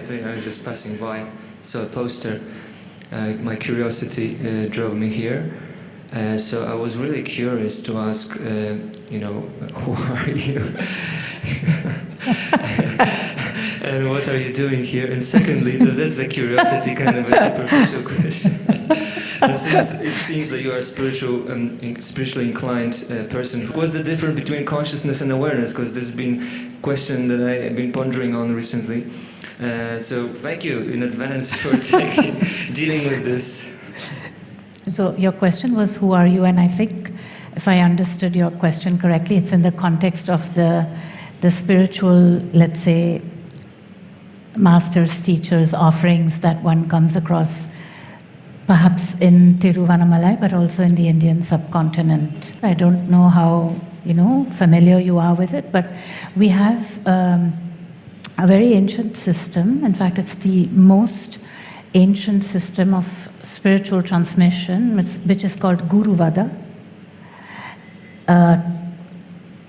recently I was just passing by, saw a poster. My curiosity drove me here. So I was really curious to ask, who are you? And what are you doing here? And secondly, that's a curiosity, kind of a superficial question. And since it seems that you are a spiritually inclined person, what's the difference between consciousness and awareness? Because this has been a question that I have been pondering on recently. So thank you in advance for dealing with this. So your question was, who are you? And I think, if I understood your question correctly, it's in the context of the spiritual, let's say, masters, teachers, offerings that one comes across, perhaps in Tiruvannamalai, but also in the Indian subcontinent. I don't know how, familiar you are with it, but we have a very ancient system. In fact, it's the most ancient system of spiritual transmission, which is called Guru Vada.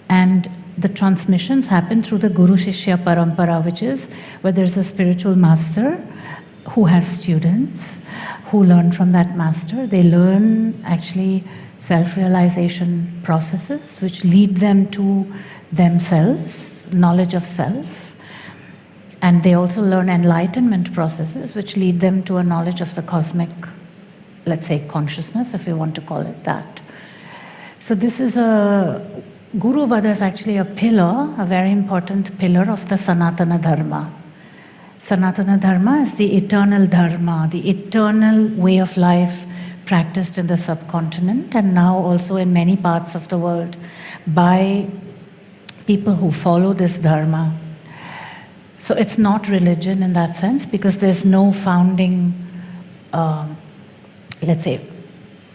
And the transmissions happen through the Guru Shishya Parampara, which is where there's a spiritual master who has students who learn from that master. They learn actually self-realization processes which lead them to themselves, knowledge of self. And they also learn enlightenment processes which lead them to a knowledge of the cosmic, let's say, consciousness, if you want to call it that. So this is Guru Vada is actually a pillar, a very important pillar of the Sanatana Dharma. Sanatana Dharma is the eternal Dharma, the eternal way of life practiced in the subcontinent and now also in many parts of the world by people who follow this Dharma. So it's not religion in that sense, because there's no founding, let's say,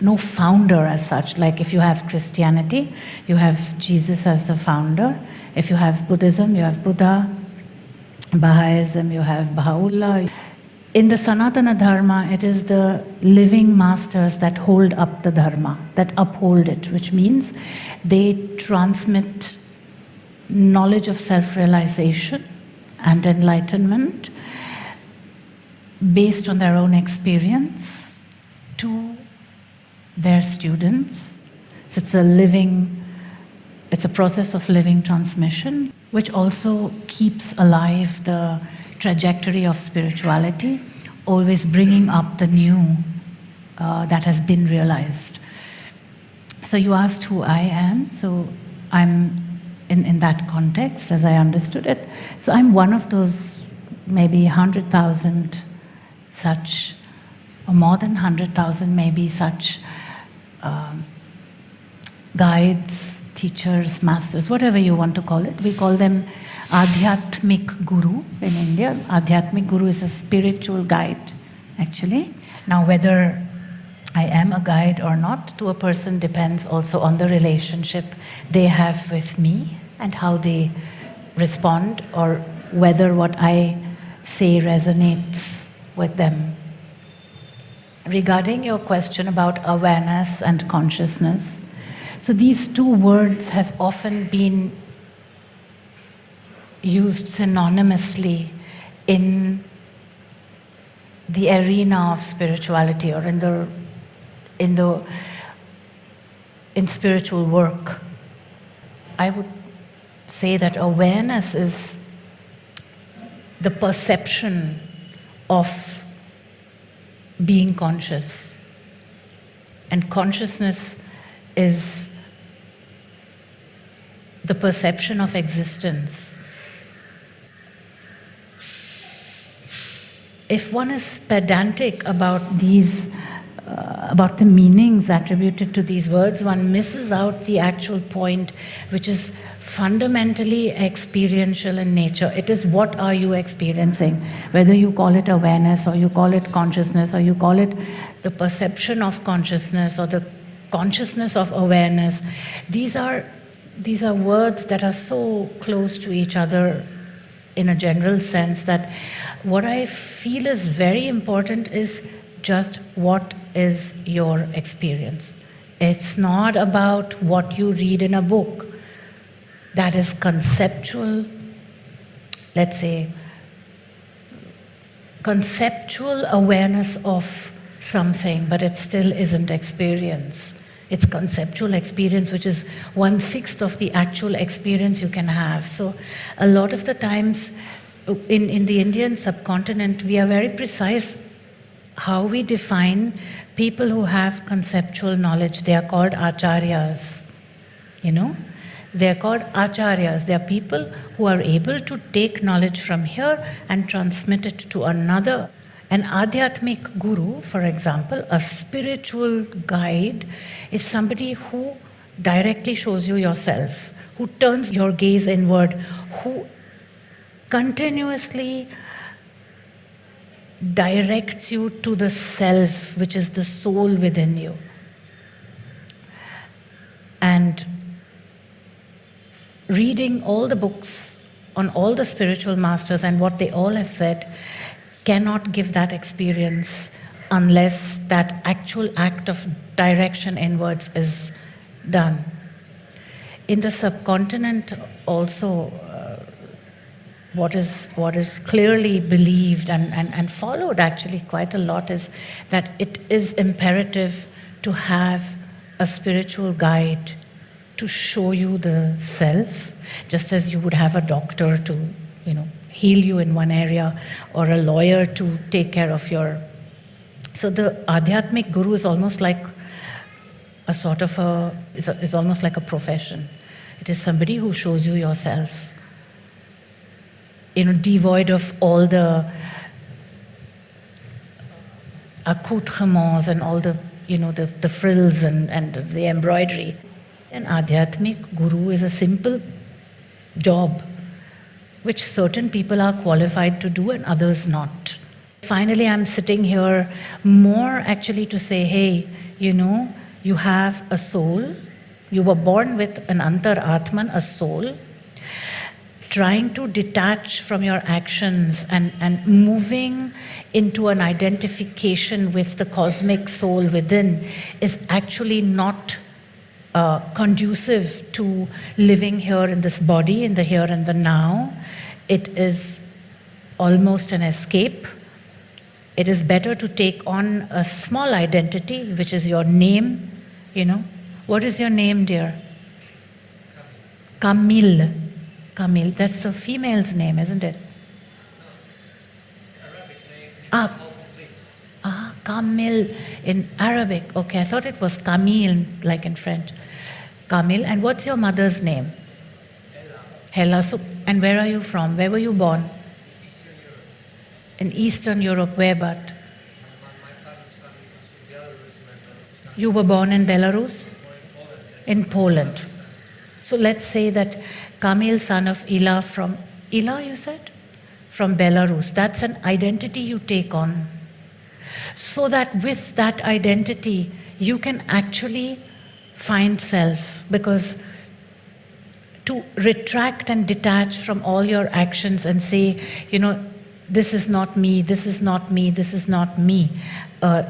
no founder as such. Like if you have Christianity, you have Jesus as the founder. If you have Buddhism, you have Buddha. Baha'ism, you have Baha'u'llah. In the Sanatana Dharma, it is the living masters that hold up the Dharma, that uphold it, which means they transmit knowledge of self-realization and enlightenment based on their own experience to their students. So it's a process of living transmission, which also keeps alive the trajectory of spirituality, always bringing up the new that has been realized. So you asked who I am. So I'm in that context, as I understood it. So I'm one of those maybe 100,000 such, or more than 100,000 maybe such guides, teachers, masters, whatever you want to call it. We call them Adhyatmik Guru in India. Adhyatmik Guru is a spiritual guide, actually. Now, whether I am a guide or not to a person depends also on the relationship they have with me and how they respond, or whether what I say resonates with them. Regarding your question about awareness and consciousness, so these two words have often been used synonymously in the arena of spirituality, or in spiritual work. I would say that awareness is the perception of being conscious, and consciousness is the perception of existence. If one is pedantic about these, about the meanings attributed to these words, one misses out the actual point, which is fundamentally experiential in nature. It is, what are you experiencing? Whether you call it awareness, or you call it consciousness, or you call it the perception of consciousness, or the consciousness of awareness, these are words that are so close to each other in a general sense that what I feel is very important is just what is your experience. It's not about what you read in a book. That is conceptual, let's say, conceptual awareness of something, but it still isn't experience. It's conceptual experience, which is 1/6 of the actual experience you can have. So a lot of the times in the Indian subcontinent, we are very precise how we define people who have conceptual knowledge. They are called acharyas, you know. They are called acharyas. They are people who are able to take knowledge from here and transmit it to another. An adhyatmic guru, for example, a spiritual guide, is somebody who directly shows you yourself, who turns your gaze inward, who continuously directs you to the self, which is the soul within you. And reading all the books on all the spiritual masters and what they all have said cannot give that experience unless that actual act of direction inwards is done. In the subcontinent also, what is clearly believed and followed actually quite a lot is that it is imperative to have a spiritual guide to show you the self, just as you would have a doctor to, heal you in one area, or a lawyer to take care of your... So the Adhyatmic Guru is almost like a sort of is almost like a profession. It is somebody who shows you yourself, devoid of all the accoutrements and all the, the frills and the embroidery. An Adhyatmic Guru is a simple job which certain people are qualified to do and others not. Finally, I'm sitting here more actually to say, hey, you have a soul. You were born with an Antaraatman, a soul. Trying to detach from your actions and moving into an identification with the cosmic soul within is actually not conducive to living here in this body, in the here and the now. It is almost an escape. It is better to take on a small identity, which is your name, What is your name, dear? Camille. Camille, that's a female's name, isn't it? It's Arabic name. Camille in Arabic. Okay, I thought it was Camille, like in French. Camille, and what's your mother's name? Hella. So, and where are you from? Where were you born? Eastern Europe. In Eastern Europe, where but? My father's family comes from Belarus. My mother's family You were born in Belarus? in Poland. In Poland. So let's say that Camille, son of Ila from... Ila, you said? From Belarus. That's an identity you take on. So that with that identity, you can actually find self. Because to retract and detach from all your actions and say, this is not me, this is not me, this is not me.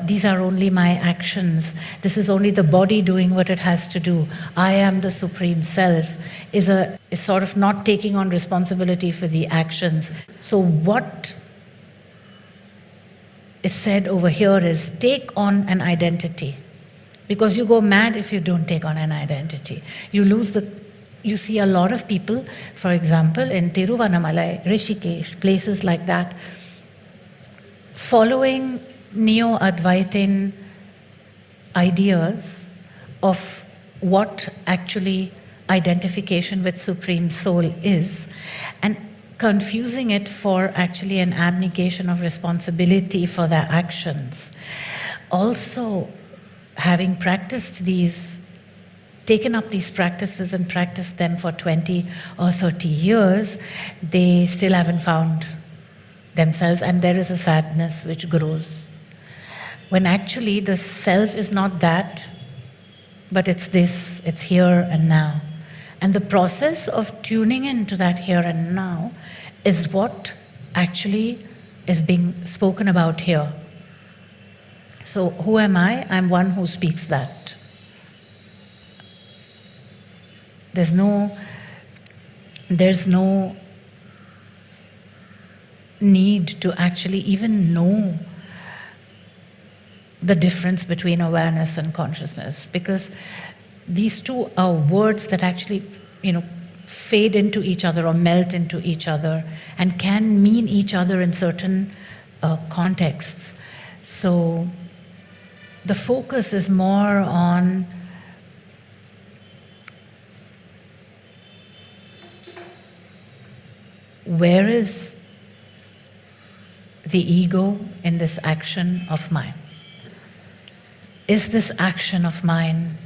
These are only my actions. This is only the body doing what it has to do. I am the Supreme Self, is sort of not taking on responsibility for the actions. So what is said over here is take on an identity. Because you go mad if you don't take on an identity. You see a lot of people, for example, in Tiruvannamalai, Rishikesh, places like that, following Neo-Advaitin ideas of what actually identification with Supreme Soul is, and confusing it for actually an abnegation of responsibility for their actions. Also, having practiced taken up these practices and practiced them for 20 or 30 years, they still haven't found themselves, and there is a sadness which grows. When actually the self is not that, but it's this, it's here and now. And the process of tuning into that here and now is what actually is being spoken about here. So who am I? I'm one who speaks that. There's no need to actually even know the difference between awareness and consciousness, because these two are words that actually, fade into each other or melt into each other and can mean each other in certain contexts. So the focus is more on where is the ego in this action of mine? Is this action of mine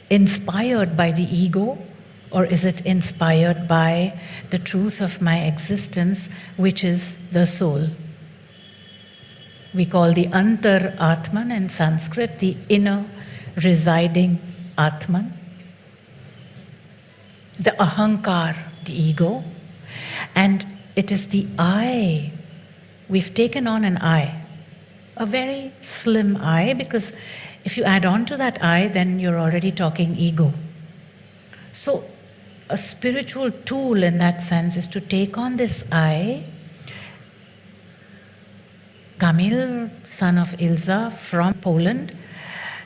inspired by the ego, or is it inspired by the truth of my existence, which is the soul? We call the Antaraatman in Sanskrit the inner residing Atman, the Ahankar, the ego, and it is the I. We've taken on an I, a very slim I, because if you add on to that I, then you're already talking ego. So a spiritual tool in that sense is to take on this I. Kamil, son of Ilza from Poland,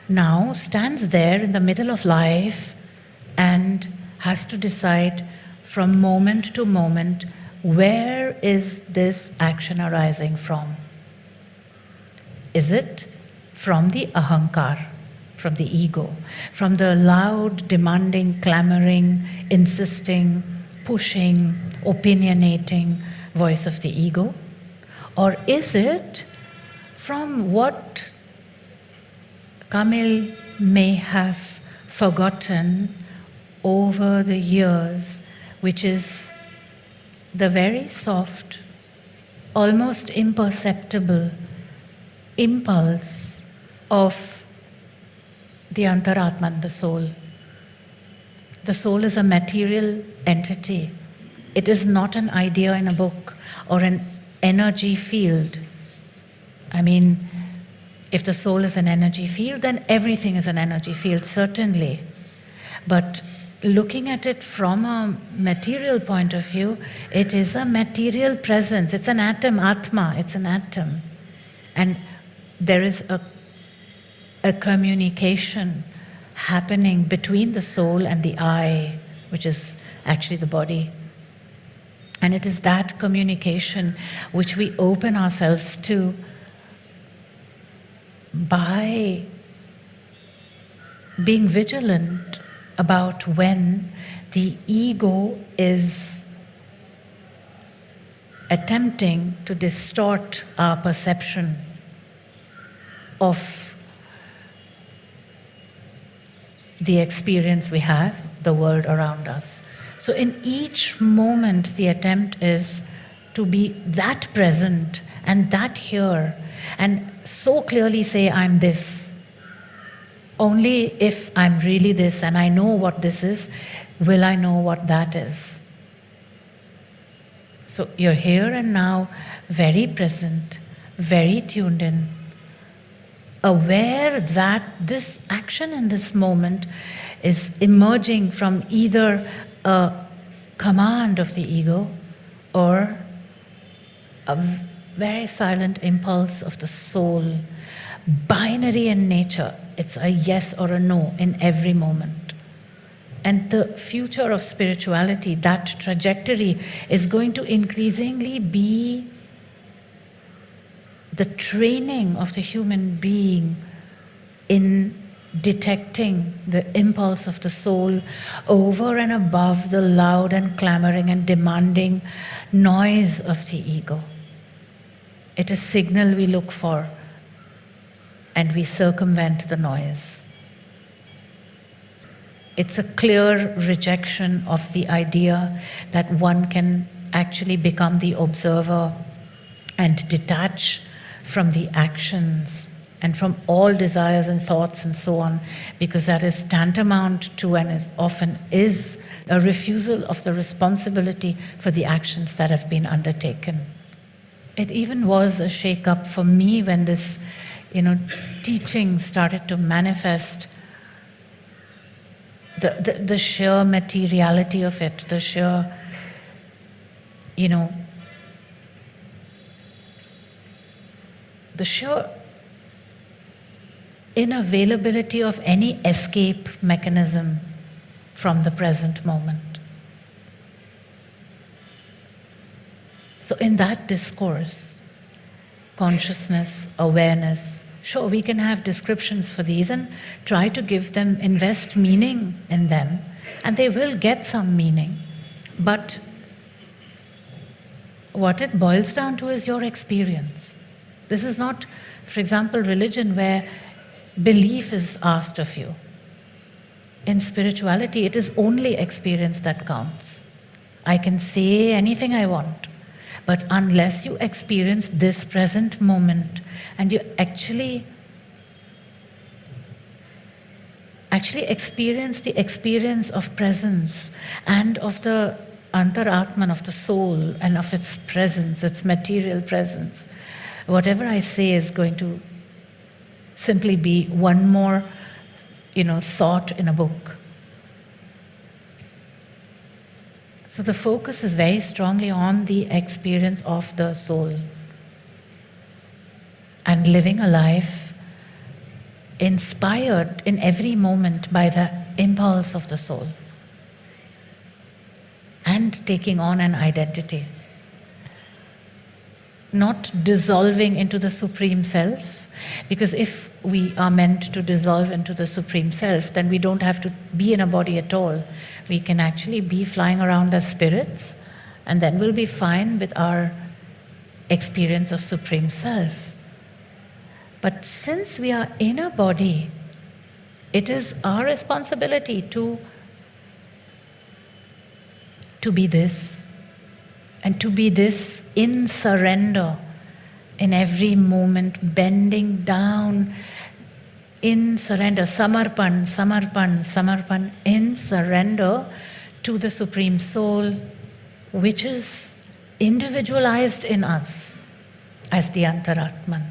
now stands there in the middle of life and has to decide from moment to moment, where is this action arising from? Is it from the ahankar, from the ego, from the loud, demanding, clamoring, insisting, pushing, opinionating voice of the ego? Or is it from what Kamil may have forgotten over the years, which is the very soft, almost imperceptible impulse of the Antaraatman, the soul. The soul is a material entity. It is not an idea in a book or an energy field. I mean, if the soul is an energy field, then everything is an energy field, certainly. But looking at it from a material point of view, it is a material presence. It's an atom, Atma, it's an atom. And there is a communication happening between the soul and the I, which is actually the body. And it is that communication which we open ourselves to by being vigilant about when the ego is attempting to distort our perception of the experience we have, the world around us. So in each moment, the attempt is to be that present and that here, and so clearly say, I'm this. Only if I'm really this and I know what this is, will I know what that is. So you're here and now, very present, very tuned in, aware that this action in this moment is emerging from either a command of the ego or a very silent impulse of the soul, binary in nature. It's a yes or a no in every moment. And the future of spirituality, that trajectory, is going to increasingly be the training of the human being in detecting the impulse of the soul over and above the loud and clamoring and demanding noise of the ego. It is signal we look for, and we circumvent the noise. It's a clear rejection of the idea that one can actually become the observer and detach from the actions and from all desires and thoughts and so on, because that is tantamount to, and is often is, a refusal of the responsibility for the actions that have been undertaken. It even was a shake-up for me when this, teaching started to manifest, the sheer materiality of it, the sheer, the sheer unavailability of any escape mechanism from the present moment. So in that discourse, consciousness, awareness, sure, we can have descriptions for these and try to give them, invest meaning in them, and they will get some meaning. But what it boils down to is your experience. This is not, for example, religion where belief is asked of you. In spirituality, it is only experience that counts. I can say anything I want, but unless you experience this present moment and you actually experience the experience of presence and of the Antaraatman, of the soul, and of its presence, its material presence, whatever I say is going to simply be one more, thought in a book. So the focus is very strongly on the experience of the soul and living a life inspired in every moment by the impulse of the soul and taking on an identity. Not dissolving into the Supreme Self, because if we are meant to dissolve into the Supreme Self, then we don't have to be in a body at all. We can actually be flying around as spirits, and then we'll be fine with our experience of Supreme Self. But since we are in a body, it is our responsibility to be this, and to be this in surrender, in every moment, bending down, in surrender, samarpan, samarpan, samarpan, in surrender to the Supreme Soul, which is individualized in us as the Antaraatman.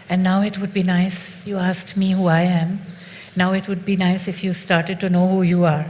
And now it would be nice, you asked me who I am, now it would be nice if you started to know who you are.